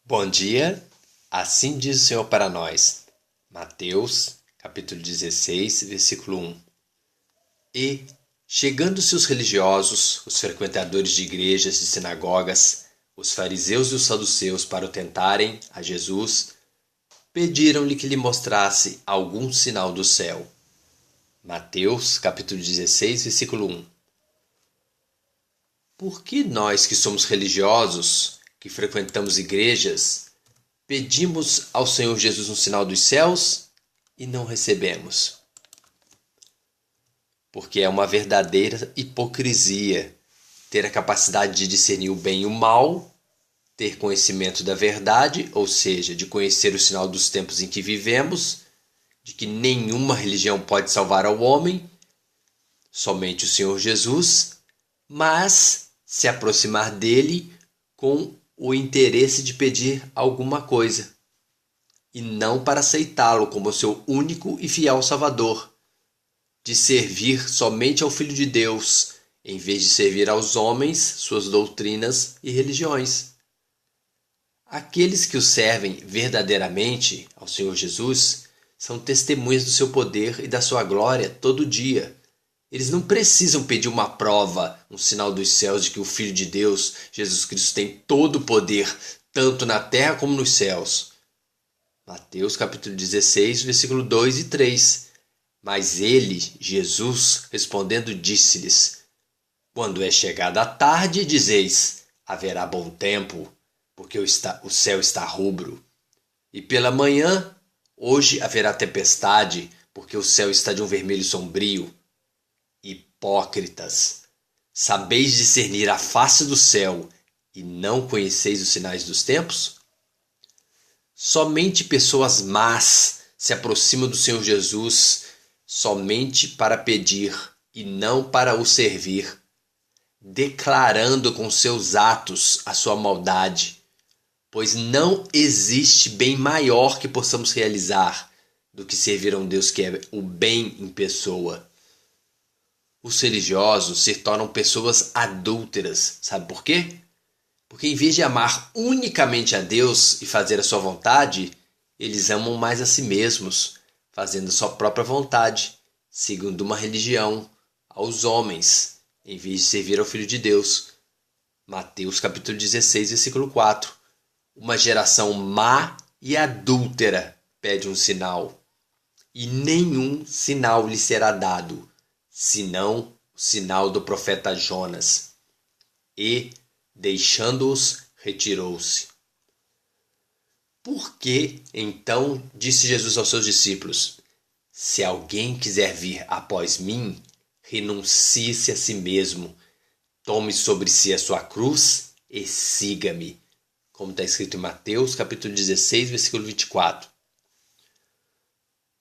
Bom dia, assim diz o Senhor para nós. Mateus, capítulo 16, versículo 1. E, chegando-se os religiosos, os frequentadores de igrejas e sinagogas, os fariseus e os saduceus para o tentarem a Jesus, pediram-lhe que lhe mostrasse algum sinal do céu. Mateus, capítulo 16, versículo 1. Por que nós que somos religiosos, que frequentamos igrejas, pedimos ao Senhor Jesus um sinal dos céus e não recebemos? Porque é uma verdadeira hipocrisia ter a capacidade de discernir o bem e o mal, ter conhecimento da verdade, ou seja, de conhecer o sinal dos tempos em que vivemos, de que nenhuma religião pode salvar ao homem, somente o Senhor Jesus, mas se aproximar dele com o interesse de pedir alguma coisa, e não para aceitá-lo como seu único e fiel Salvador, de servir somente ao Filho de Deus, em vez de servir aos homens, suas doutrinas e religiões. Aqueles que o servem verdadeiramente ao Senhor Jesus são testemunhas do seu poder e da sua glória todo dia. Eles não precisam pedir uma prova, um sinal dos céus de que o Filho de Deus, Jesus Cristo, tem todo o poder, tanto na terra como nos céus. Mateus capítulo 16, versículo 2 e 3. Mas ele, Jesus, respondendo, disse-lhes: Quando é chegada a tarde, dizeis, haverá bom tempo, porque o céu está rubro. E pela manhã, hoje haverá tempestade, porque o céu está de um vermelho sombrio. Hipócritas, sabeis discernir a face do céu e não conheceis os sinais dos tempos? Somente pessoas más se aproximam do Senhor Jesus somente para pedir e não para o servir, declarando com seus atos a sua maldade, pois não existe bem maior que possamos realizar do que servir a um Deus que é o bem em pessoa. Os religiosos se tornam pessoas adúlteras. Sabe por quê? Porque em vez de amar unicamente a Deus e fazer a sua vontade, eles amam mais a si mesmos, fazendo a sua própria vontade, segundo uma religião, aos homens, em vez de servir ao Filho de Deus. Mateus capítulo 16, versículo 4. Uma geração má e adúltera pede um sinal, e nenhum sinal lhe será dado, senão o sinal do profeta Jonas. E, deixando-os, retirou-se. Por que, então, disse Jesus aos seus discípulos: Se alguém quiser vir após mim, renuncie-se a si mesmo, tome sobre si a sua cruz e siga-me. Como está escrito em Mateus, capítulo 16, versículo 24.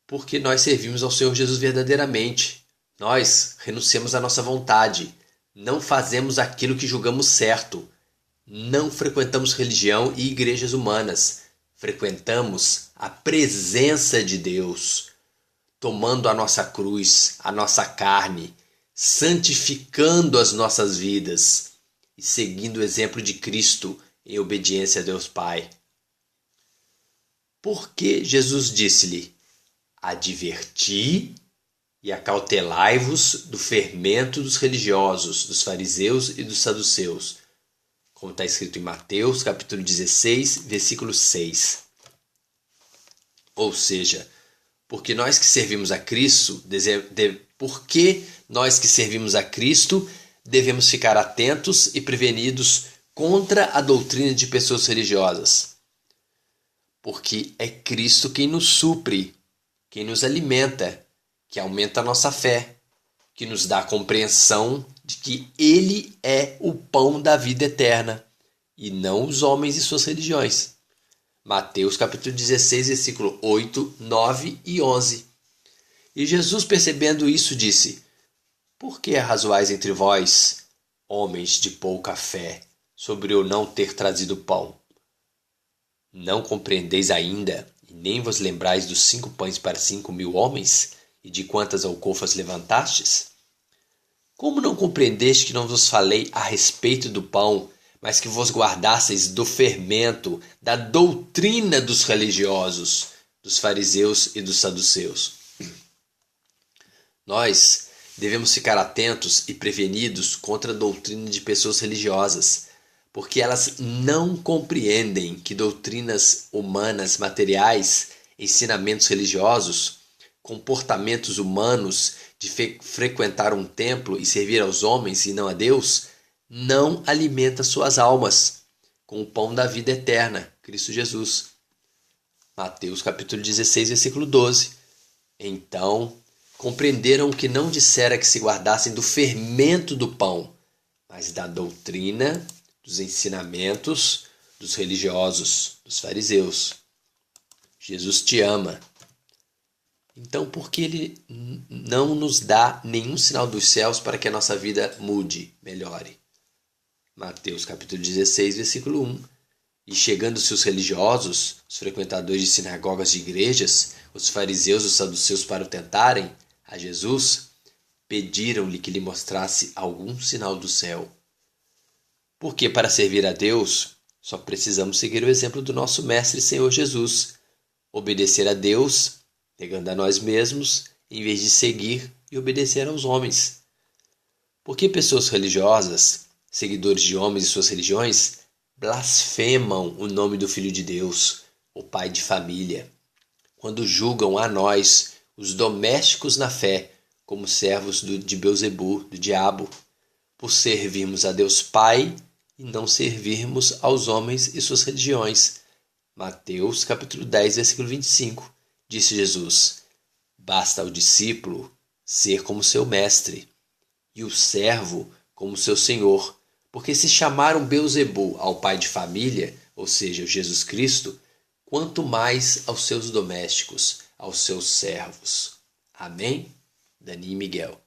Porque nós servimos ao Senhor Jesus verdadeiramente. Nós renunciamos à nossa vontade, não fazemos aquilo que julgamos certo, não frequentamos religião e igrejas humanas, frequentamos a presença de Deus, tomando a nossa cruz, a nossa carne, santificando as nossas vidas e seguindo o exemplo de Cristo em obediência a Deus Pai. Porque Jesus disse-lhe: Adverti e acautelai-vos do fermento dos religiosos, dos fariseus e dos saduceus, como está escrito em Mateus, capítulo 16, versículo 6. Ou seja, porque nós que servimos a Cristo, devemos ficar atentos e prevenidos contra a doutrina de pessoas religiosas. Porque é Cristo quem nos supre, quem nos alimenta, que aumenta a nossa fé, que nos dá a compreensão de que Ele é o pão da vida eterna, e não os homens e suas religiões. Mateus capítulo 16, versículo 8, 9 e 11. E Jesus, percebendo isso, disse: Por que arrazoais entre vós, homens de pouca fé, sobre eu não ter trazido pão? Não compreendeis ainda, e nem vos lembrais dos 5 pães para 5.000 homens, e de quantas alcofas levantastes? Como não compreendeste que não vos falei a respeito do pão, mas que vos guardasseis do fermento, da doutrina dos religiosos, dos fariseus e dos saduceus. Nós devemos ficar atentos e prevenidos contra a doutrina de pessoas religiosas, porque elas não compreendem que doutrinas humanas materiais, ensinamentos religiosos, comportamentos humanos de frequentar um templo e servir aos homens e não a Deus, não alimenta suas almas com o pão da vida eterna, Cristo Jesus. Mateus capítulo 16, versículo 12. Então compreenderam que não dissera que se guardassem do fermento do pão, mas da doutrina, dos ensinamentos dos religiosos, dos fariseus. Jesus te ama. Então, por que Ele não nos dá nenhum sinal dos céus para que a nossa vida mude, melhore? Mateus capítulo 16, versículo 1. E chegando-se os religiosos, os frequentadores de sinagogas de igrejas, os fariseus e os saduceus para o tentarem, a Jesus, pediram-lhe que lhe mostrasse algum sinal do céu. Porque para servir a Deus, só precisamos seguir o exemplo do nosso Mestre e Senhor Jesus, obedecer a Deus, negando a nós mesmos, em vez de seguir e obedecer aos homens. Porque pessoas religiosas, seguidores de homens e suas religiões, blasfemam o nome do Filho de Deus, o Pai de família, quando julgam a nós, os domésticos na fé, como servos de Belzebu, do diabo, por servirmos a Deus Pai e não servirmos aos homens e suas religiões. Mateus capítulo 10, versículo 25. Disse Jesus: basta ao discípulo ser como seu mestre, e o servo como seu senhor, porque se chamaram Belzebu ao pai de família, ou seja, Jesus Cristo, quanto mais aos seus domésticos, aos seus servos. Amém? Dani e Miguel.